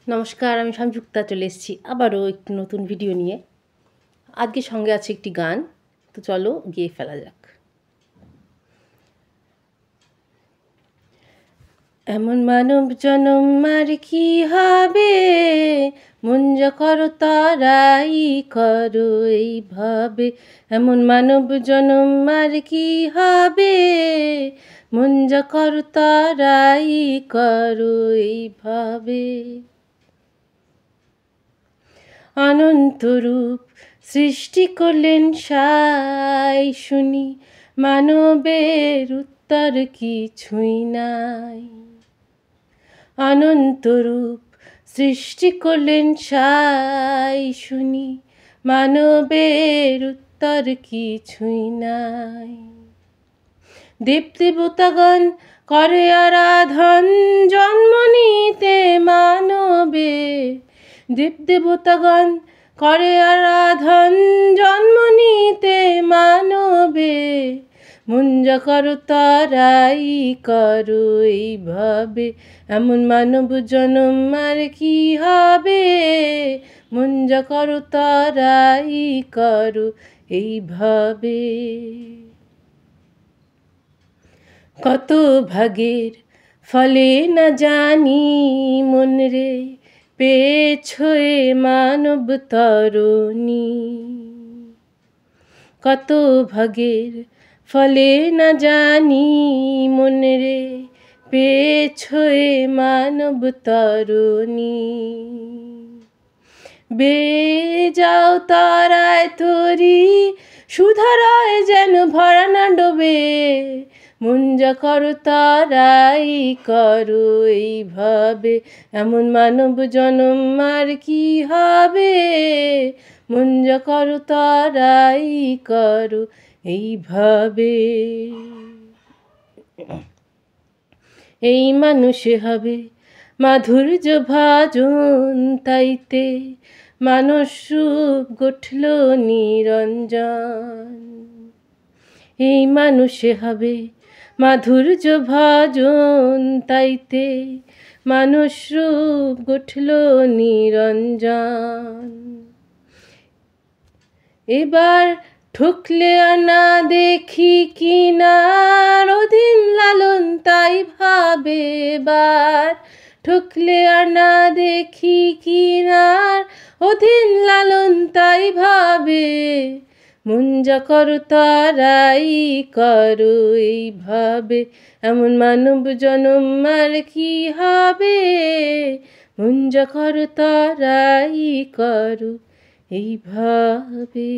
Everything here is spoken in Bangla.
নমস্কার, আমি সংযুক্তা চলে এসেছি আবারও একটি নতুন ভিডিও নিয়ে। আজকে সঙ্গে আছে একটি গান, তো চলো গেয়ে ফেলা যাক। এমন মানব জনম আর কি হবে, মন যা করো তারাই করো এইভাবে। এমন মানব জনম আর কি হবে, মন যা করো তারাই করো এইভাবে। অনন্ত রূপ সৃষ্টি করলেন সাই, শুনি মানবের উত্তর কিছুই নাই। অনন্ত রূপ সৃষ্টি করলেন সাই, শুনি মানবের উত্তর কিছুই নাই। দেব দেবতাগণ করে আরাধন জন্ম নিতে মানবে। দেব দেবতাগণ করে আরাধন জন্ম নিতে মানবে। মন যা করো তারাই করো এইভাবে। এমন মানব জনম আর কি হবে, মন যা করো তারাই করো এইভাবে। কত ভাগের ফলে না জানি মন রে, পেয়েছ এ মানব তরণী। কত ভাগের ফলে না জানি মন রে, পেয়েছ এ মানব তরণী। বেয়ে যাও তারায় তরি, সুধারায় যেন ভরা না ডোবে। মন যা করো তারাই করো এইভাবে। এমন মানব জনম আর কি হবে, মন যা করো তারাই করো এইভাবে। এই মানুষে হবে মাধুর্য ভাজন, তাইতে মানস রূপ গঠল নিরঞ্জন। এই মানুষে হবে মাধুর্য ভাজন, তাইতে মানস রূপ গঠল নিরঞ্জন। এবার ঠুকলে আনা দেখি কিনার, অধীন লালন তাই ভাবে। এবার ঠুকলে আনা দেখি কিনার, অধীন লালন তাই ভাবে। মন যা করো তারাই করো এইভাবে। এমন মানব জনম আর কি হবে, মন যা করো তারাই করো এইভাবে।